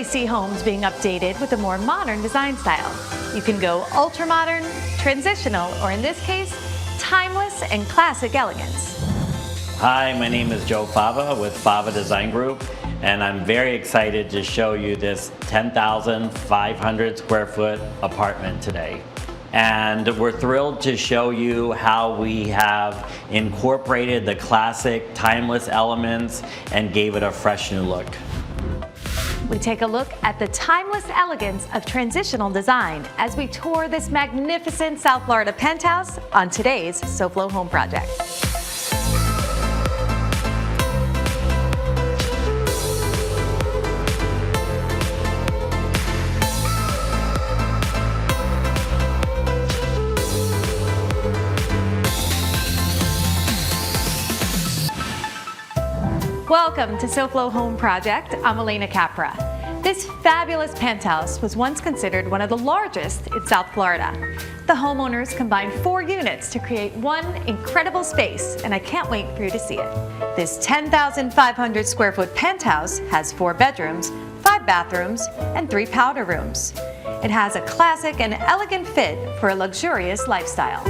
rarely see homes being updated with a more modern design style. You can go ultra modern, transitional, or in this case, timeless and classic elegance. Hi, my name is Joe Fava with Fava Design Group, and I'm very excited to show you this 10,500 square foot apartment today. And we're thrilled to show you how we have incorporated the classic, timeless elements and gave it a fresh new look. We take a look at the timeless elegance of transitional design as we tour this magnificent South Florida penthouse on today's SoFlo Home Project. Welcome to SoFlo Home Project. I'm Alena Capra. This fabulous penthouse was once considered one of the largest in South Florida. The homeowners combined 4 units to create one incredible space, and I can't wait for you to see it. This 10,500 square foot penthouse has 4 bedrooms, 5 bathrooms, and 3 powder rooms. It has a classic and elegant fit for a luxurious lifestyle.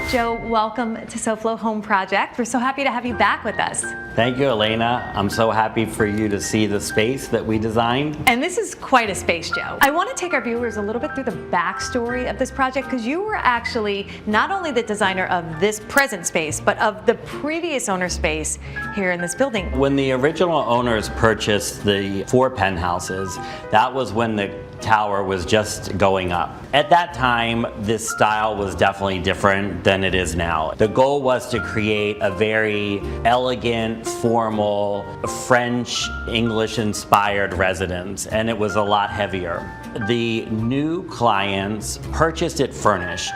Joe, welcome to SoFlo Home Project. We're so happy to have you back with us. Thank you, Alena. I'm so happy for you to see the space that we designed. And this is quite a space, Joe. I want to take our viewers a little bit through the backstory of this project, because you were actually not only the designer of this present space, but of the previous owner space here in this building. When the original owners purchased the 4 penthouses, that was when the tower was just going up. At that time, this style was definitely different than it is now. The goal was to create a very elegant, formal, French, English-inspired residence, and it was a lot heavier. The new clients purchased it furnished.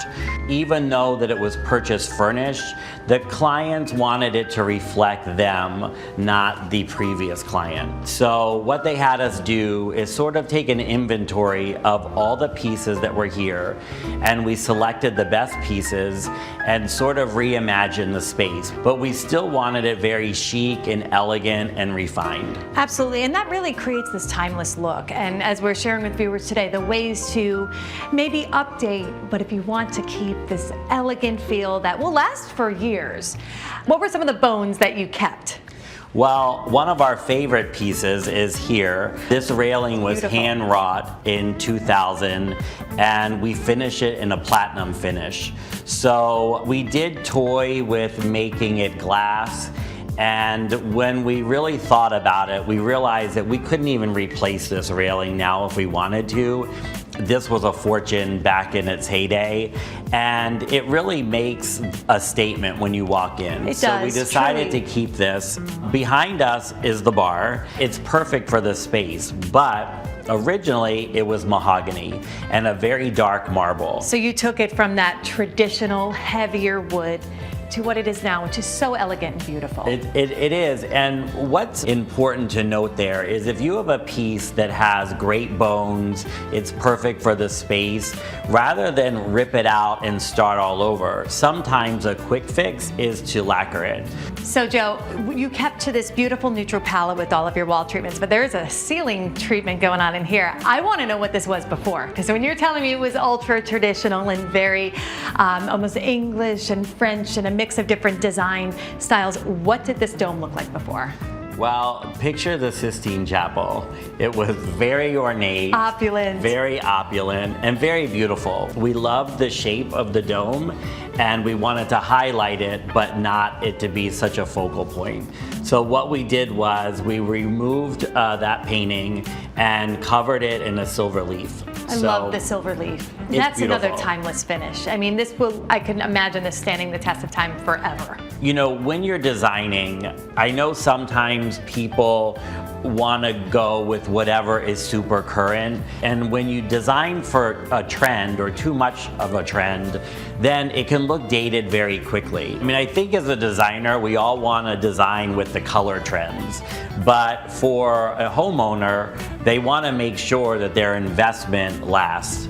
Even though that it was purchased furnished, the clients wanted it to reflect them, not the previous client. So what they had us do is sort of take an inventory of all the pieces that were here, and we selected the best pieces and sort of reimagined the space. But we still wanted it very chic and elegant and refined. Absolutely, and that really creates this timeless look. And as we're sharing with viewers today, the ways to maybe update, but if you want to keep this elegant feel that will last for years. What were some of the bones that you kept? Well, one of our favorite pieces is here. This railing was hand wrought in 2000, and we finish it in a platinum finish. So we did toy with making it glass, and when we really thought about it, we realized that we couldn't even replace this railing now if we wanted to. This was a fortune back in its heyday, and it really makes a statement when you walk in. It so does, we decided truly. to keep this. Behind us is the bar. It's perfect for this space, but originally it was mahogany and a very dark marble. So you took it from that traditional, heavier wood to what it is now, which is so elegant and beautiful. It is, and what's important to note there is if you have a piece that has great bones, it's perfect for the space, rather than rip it out and start all over, sometimes a quick fix is to lacquer it. So Joe, you kept to this beautiful neutral palette with all of your wall treatments, but there's a ceiling treatment going on in here. I want to know what this was before, because when you're telling me it was ultra traditional and very almost English and French and a mix of different design styles, what did this dome look like before? Well, picture the Sistine Chapel. It was very ornate, opulent, very opulent, and very beautiful. We loved the shape of the dome, and we wanted to highlight it, but not it to be such a focal point. So what we did was we removed that painting and covered it in a silver leaf. I love the silver leaf. That's beautiful. Another timeless finish. I mean, I can imagine this standing the test of time forever. You know, when you're designing, I know sometimes people want to go with whatever is super current, and when you design for a trend or too much of a trend, then it can look dated very quickly. I mean, I think as a designer, we all want to design with the color trends, but for a homeowner, they want to make sure that their investment lasts.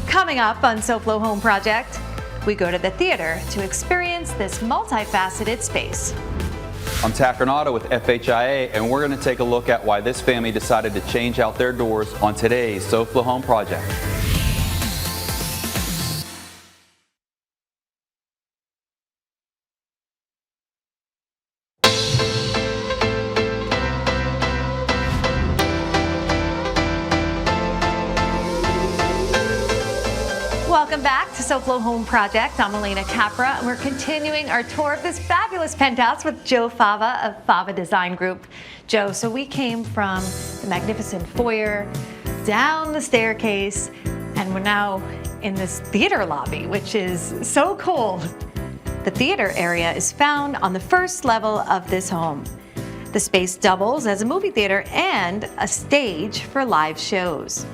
Coming up on SoFlo Home Project, we go to the theater to experience this multifaceted space. I'm Tat with FHIA, and we're going to take a look at why this family decided to change out their doors on today's SoFlo Home project. Welcome back to SoFlo Home Project. I'm Alena Capra, and we're continuing our tour of this fabulous penthouse with Joe Fava of Fava Design Group. Joe, so we came from the magnificent foyer, down the staircase, and we're now in this theater lobby, which is so cool. The theater area is found on the first level of this home. The space doubles as a movie theater and a stage for live shows.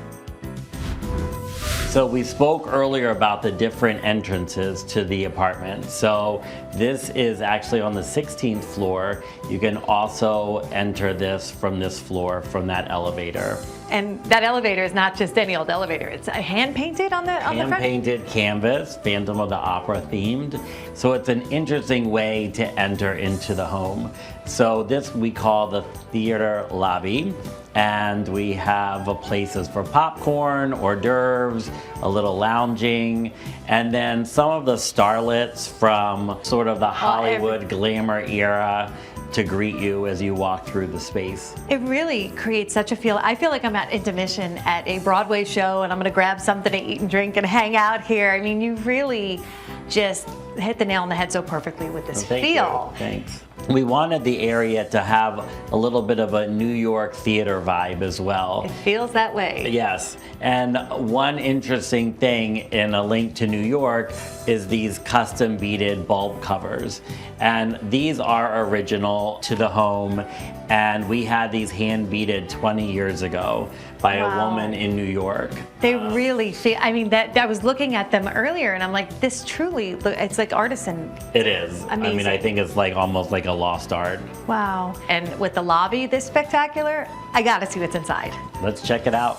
So we spoke earlier about the different entrances to the apartment. So this is actually on the 16th floor. You can also enter this from this floor, from that elevator. And that elevator is not just any old elevator. It's hand painted on the front? Hand painted canvas, Phantom of the Opera themed. So it's an interesting way to enter into the home. So this we call the theater lobby. And we have places for popcorn, hors d'oeuvres, a little lounging, and then some of the starlets from sort of the Hollywood glamour era to greet you as you walk through the space. It really creates such a feel. I feel like I'm at intermission at a Broadway show and I'm gonna grab something to eat and drink and hang out here. I mean, you really just hit the nail on the head so perfectly with this feel. Thanks. We wanted the area to have a little bit of a New York theater vibe as well. It feels that way. Yes, and one interesting thing in a link to New York is these custom beaded bulb covers. And these are original to the home, and we had these hand beaded 20 years ago by a woman in New York. They really feel, I mean, I was looking at them earlier and I'm like, this truly, it's like artisan. It is. Amazing. I mean, I think it's like almost like a lost art. Wow. And with the lobby this spectacular, I gotta see what's inside. Let's check it out.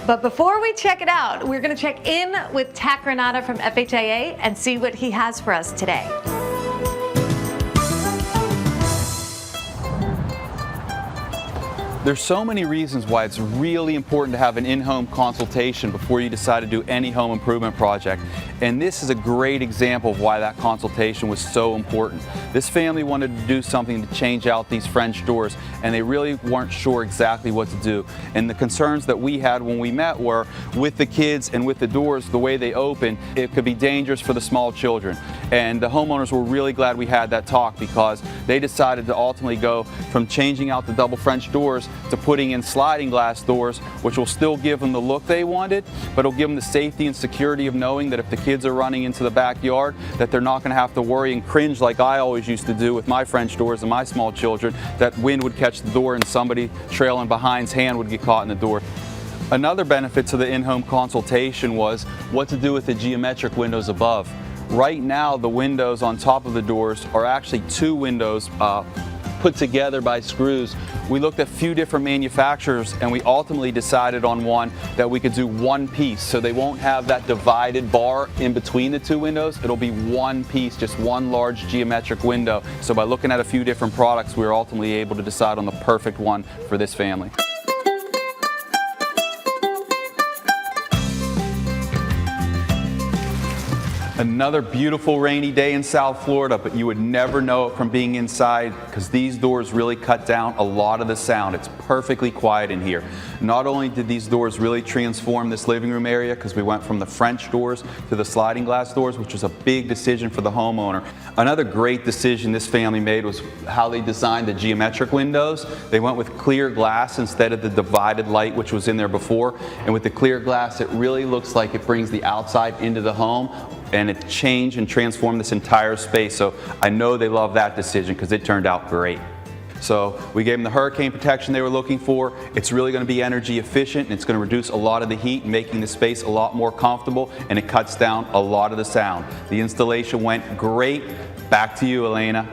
But before we check it out, we're gonna check in with Tat from FHIA and see what he has for us today. There's so many reasons why it's really important to have an in-home consultation before you decide to do any home improvement project. And this is a great example of why that consultation was so important. This family wanted to do something to change out these French doors, and they really weren't sure exactly what to do. And the concerns that we had when we met were, with the kids and with the doors, the way they open, it could be dangerous for the small children. And the homeowners were really glad we had that talk, because they decided to ultimately go from changing out the double French doors to putting in sliding glass doors, which will still give them the look they wanted, but it'll give them the safety and security of knowing that if the kids are running into the backyard, that they're not going to have to worry and cringe like I always used to do with my French doors and my small children, that wind would catch the door and somebody trailing behind's hand would get caught in the door. Another benefit to the in-home consultation was what to do with the geometric windows above. Right now, the windows on top of the doors are actually two windows put together by screws. We looked at a few different manufacturers and we ultimately decided on one that we could do one piece, so they won't have that divided bar in between the two windows. It'll be one piece, just one large geometric window. So by looking at a few different products, we were ultimately able to decide on the perfect one for this family. Another beautiful rainy day in South Florida, but you would never know it from being inside, because these doors really cut down a lot of the sound. It's perfectly quiet in here. Not only did these doors really transform this living room area, because we went from the French doors to the sliding glass doors, which was a big decision for the homeowner. Another great decision this family made was how they designed the geometric windows. They went with clear glass instead of the divided light which was in there before. And with the clear glass, it really looks like it brings the outside into the home, and it changed and transformed this entire space. So I know they love that decision because it turned out great. So we gave them the hurricane protection they were looking for. It's really going to be energy efficient, and it's going to reduce a lot of the heat, making the space a lot more comfortable, and it cuts down a lot of the sound. The installation went great. Back to you, Alena.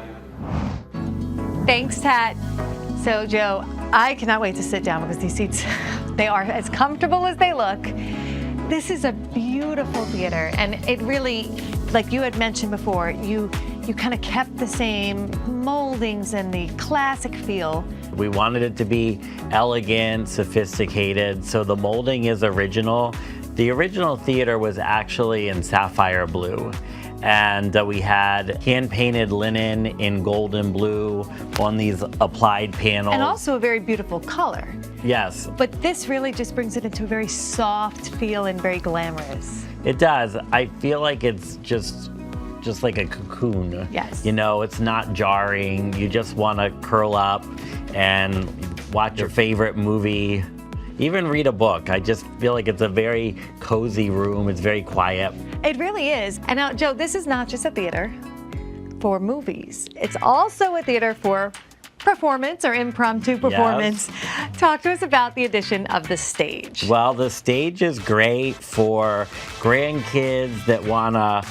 Thanks, Tat. So Joe, I cannot wait to sit down because these seats, they are as comfortable as they look. This is a beautiful theater, and it really, like you had mentioned before, you you kind of kept the same moldings and the classic feel. We wanted it to be elegant, sophisticated, so the molding is original. The original theater was actually in sapphire blue, and we had hand-painted linen in gold and blue on these applied panels. And also a very beautiful color. Yes. But this really just brings it into a very soft feel and very glamorous. It does. I feel like it's just like a cocoon. Yes. You know, it's not jarring. You just want to curl up and watch your favorite movie, even read a book. I just feel like it's a very cozy room. It's very quiet. It really is. And now, Joe, this is not just a theater for movies. It's also a theater for performance or impromptu performance. Yes. Talk to us about the addition of the stage. Well, the stage is great for grandkids that want to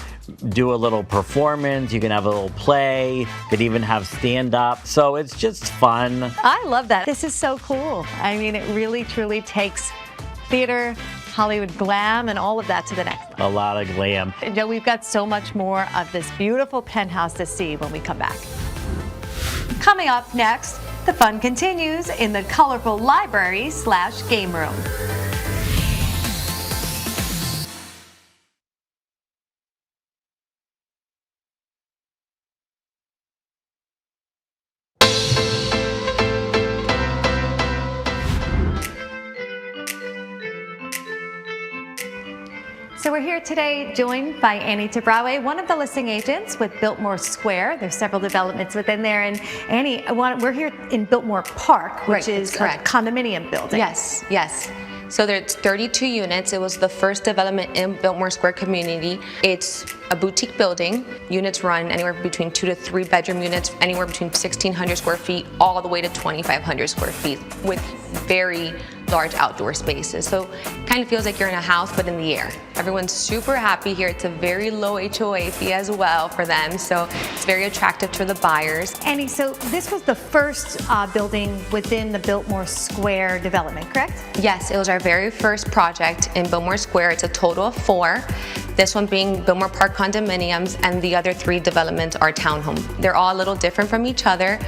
do a little performance. You can have a little play. You could even have stand-up. So it's just fun. I love that. This is so cool. I mean, it really, truly takes theater, Hollywood glam, and all of that to the next level. A lot of glam. And Joe, we've got so much more of this beautiful penthouse to see when we come back. Coming up next, the fun continues in the colorful library/game room. So we're here today joined by Annie Tabraue, one of the listing agents with Biltmore Square. There's several developments within there. And Annie, we're here in Biltmore Park, which is a condominium building. Yes, yes. So there's 32 units. It was the first development in Biltmore Square community. It's a boutique building. Units run anywhere between 2 to 3 bedroom units, anywhere between 1,600 square feet, all the way to 2,500 square feet with very large outdoor spaces. So it kind of feels like you're in a house, but in the air. Everyone's super happy here. It's a very low HOA fee as well for them. So it's very attractive to the buyers. Annie, so this was the first building within the Biltmore Square development, correct? Yes, it was our very first project in Biltmore Square. It's a total of 4. This one being Biltmore Park condominiums, and the other 3 developments are townhome. They're all a little different from each other,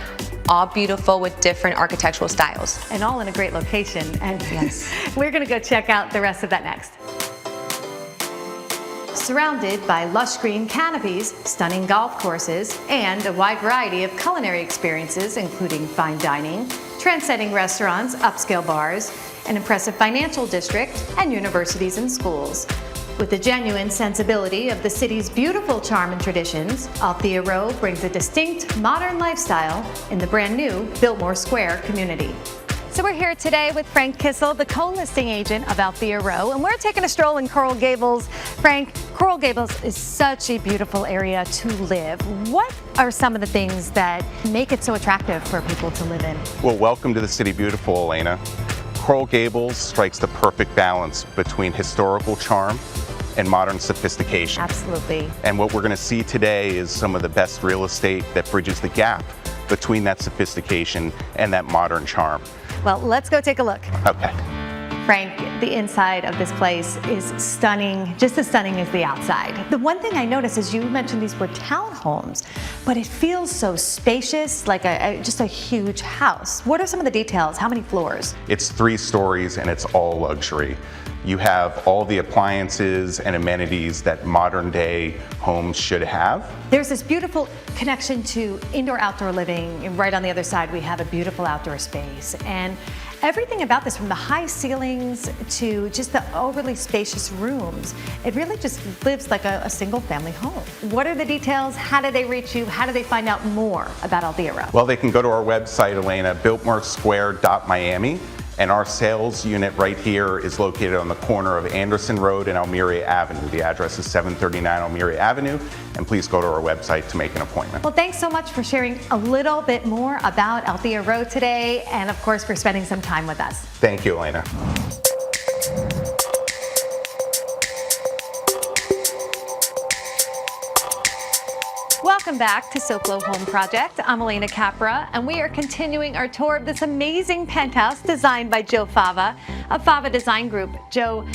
all beautiful with different architectural styles. And all in a great location. And yes, we're gonna go check out the rest of that next. Surrounded by lush green canopies, stunning golf courses, and a wide variety of culinary experiences, including fine dining, trend-setting restaurants, upscale bars, an impressive financial district, and universities and schools. With the genuine sensibility of the city's beautiful charm and traditions, Althea Row brings a distinct modern lifestyle in the brand new Biltmore Square community. So we're here today with Frank Kissel, the co-listing agent of Althea Row, and we're taking a stroll in Coral Gables. Frank, Coral Gables is such a beautiful area to live. What are some of the things that make it so attractive for people to live in? Well, welcome to the City Beautiful, Alena. Coral Gables strikes the perfect balance between historical charm and modern sophistication. Absolutely. And what we're going to see today is some of the best real estate that bridges the gap between that sophistication and that modern charm. Well, let's go take a look. Okay. Frank, the inside of this place is stunning, just as stunning as the outside. The one thing I noticed is you mentioned these were townhomes, but it feels so spacious, like just a huge house. What are some of the details? How many floors? It's 3 stories and it's all luxury. You have all the appliances and amenities that modern day homes should have. There's this beautiful connection to indoor-outdoor living, and right on the other side we have a beautiful outdoor space. And everything about this, from the high ceilings to just the overly spacious rooms, it really just lives like a single family home. What are the details? How do they reach you? How do they find out more about Althea Row? Well, they can go to our website, Alena, biltmoresquare.miami. And our sales unit right here is located on the corner of Anderson Road and Almeria Avenue. The address is 739 Almeria Avenue. And please go to our website to make an appointment. Well, thanks so much for sharing a little bit more about Althea Row today, and of course for spending some time with us. Thank you, Alena. Welcome back to SoFlo Home Project. I'm Alena Capra, and we are continuing our tour of this amazing penthouse designed by Joe Fava of Fava Design Group. Joe,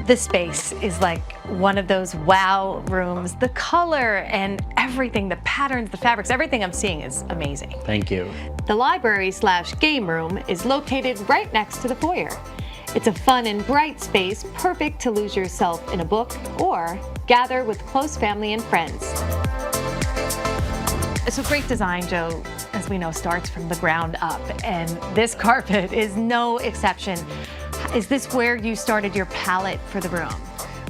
This space is like one of those wow rooms. The color and everything, the patterns, the fabrics, everything I'm seeing is amazing. Thank you. The library/game room is located right next to the foyer. It's a fun and bright space, perfect to lose yourself in a book or gather with close family and friends. So great design, Joe, as we know, starts from the ground up, and this carpet is no exception. Is this where you started your palette for the room?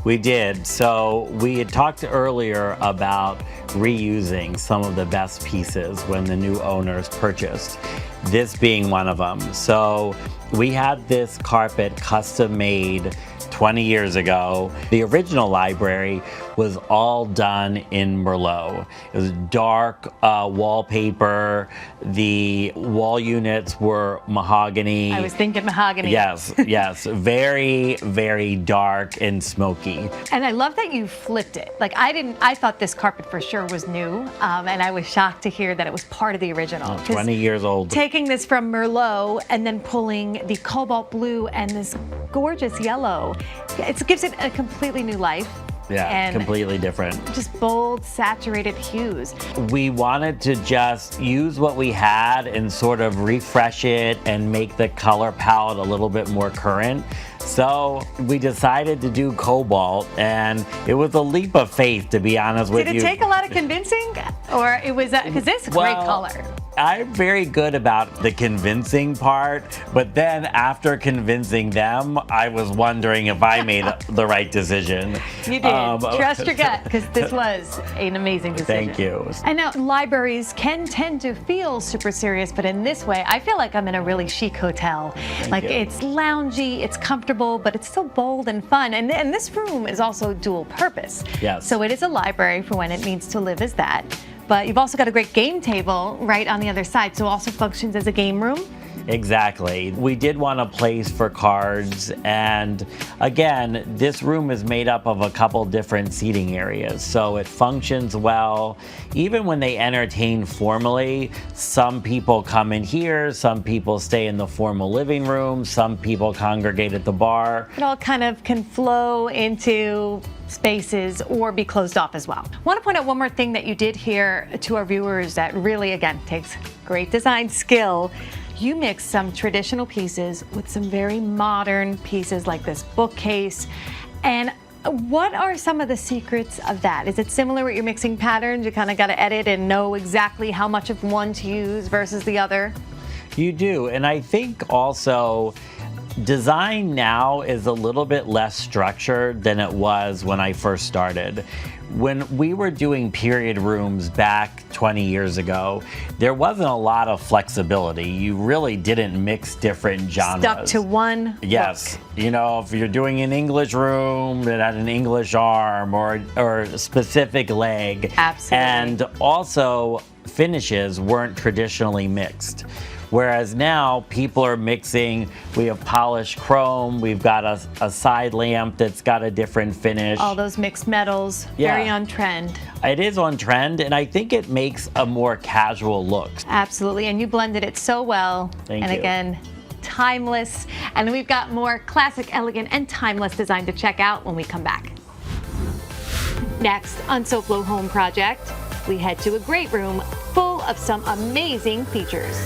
We did. So we had talked earlier about reusing some of the best pieces when the new owners purchased, this being one of them. So we had this carpet custom made 20 years ago. The original library was all done in Merlot. It was dark wallpaper. The wall units were mahogany. I was thinking mahogany. Yes, yes. Very, very dark and smoky. And I love that you flipped it. Like I thought this carpet for sure was new, and I was shocked to hear that it was part of the original. 20 years old. Taking this from Merlot and then pulling the cobalt blue and this gorgeous yellow, it gives it a completely new life. Yeah, and completely different. Just bold, saturated hues. We wanted to just use what we had and sort of refresh it and make the color palette a little bit more current. So we decided to do cobalt, and it was a leap of faith, to be honest with you. Did it take a lot of convincing? Or it was, because this is a great color. I'm very good about the convincing part, but then after convincing them, I was wondering if I made the right decision. You did. Trust your gut, because this was an amazing decision. Thank you. I know libraries can tend to feel super serious, but in this way, I feel like I'm in a really chic hotel. Thank you. It's loungy, it's comfortable, but it's still bold and fun. And this room is also dual purpose. Yes. So it is a library for when it needs to live as that. But you've also got a great game table right on the other side, so it also functions as a game room. Exactly. We did want a place for cards, and again, this room is made up of a couple different seating areas, so it functions well. Even when they entertain formally, some people come in here, some people stay in the formal living room, some people congregate at the bar. It all kind of can flow into spaces or be closed off as well. I want to point out one more thing that you did here to our viewers that really, again, takes great design skill. You mix some traditional pieces with some very modern pieces like this bookcase. And what are some of the secrets of that? Is it similar with your mixing patterns? You kind of got to edit and know exactly how much of one to use versus the other? You do, and I think also design now is a little bit less structured than it was when I first started. When we were doing period rooms back 20 years ago, there wasn't a lot of flexibility. You really didn't mix different genres. Stuck to one Yes. look. You know, if you're doing an English room that had an English arm or a specific leg. Absolutely. And also, finishes weren't traditionally mixed. Whereas now people are mixing, we have polished chrome, we've got a side lamp that's got a different finish. All those mixed metals, Yeah. very on trend. It is on trend, and I think it makes a more casual look. Absolutely, and you blended it so well. Thank and you. again, timeless. And we've got more classic, elegant, and timeless design to check out when we come back. Next on SoFlo Home Project, we head to a great room full of some amazing features.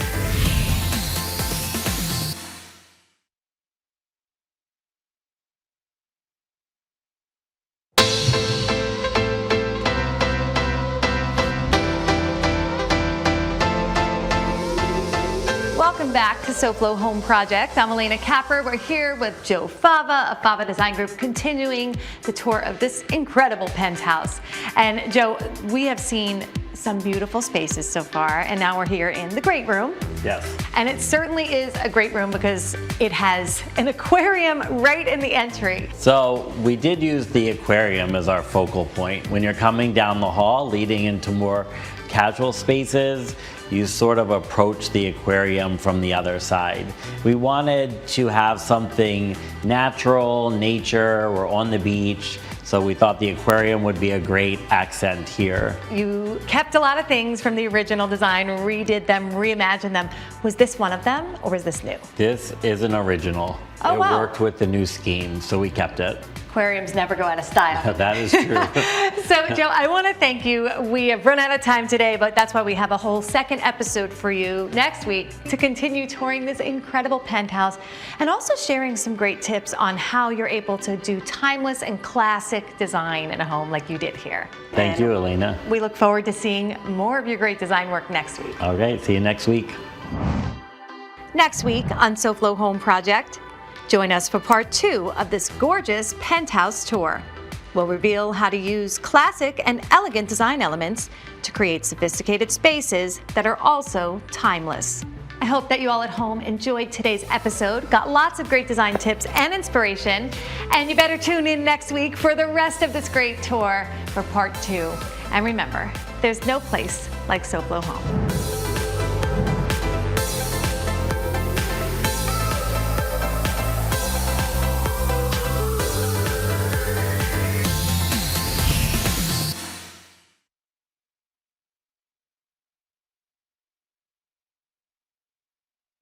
Welcome back to SoFlo Home Project. I'm Alena Capra. We're here with Joe Fava of Fava Design Group, continuing the tour of this incredible penthouse. And Joe, we have seen some beautiful spaces so far, and now we're here in the great room. Yes. And it certainly is a great room because it has an aquarium right in the entry. So we did use the aquarium as our focal point. When you're coming down the hall leading into more casual spaces, you sort of approach the aquarium from the other side. We wanted to have something natural, nature, we're on the beach, so we thought the aquarium would be a great accent here. You kept a lot of things from the original design, redid them, reimagined them. Was this one of them, or was this new? This is an original. Oh, It wow. worked with the new scheme, so we kept it. Aquariums never go out of style. That is true. So, Joe, I want to thank you. We have run out of time today, but that's why we have a whole second episode for you next week to continue touring this incredible penthouse and also sharing some great tips on how you're able to do timeless and classic design in a home like you did here. Thank you, Alena. We look forward to seeing more of your great design work next week. All right, see you next week. Next week on SoFlo Home Project, join us for part 2 of this gorgeous penthouse tour. We'll reveal how to use classic and elegant design elements to create sophisticated spaces that are also timeless. I hope that you all at home enjoyed today's episode, got lots of great design tips and inspiration, and you better tune in next week for the rest of this great tour for part 2. And remember, there's no place like SoFlo Home.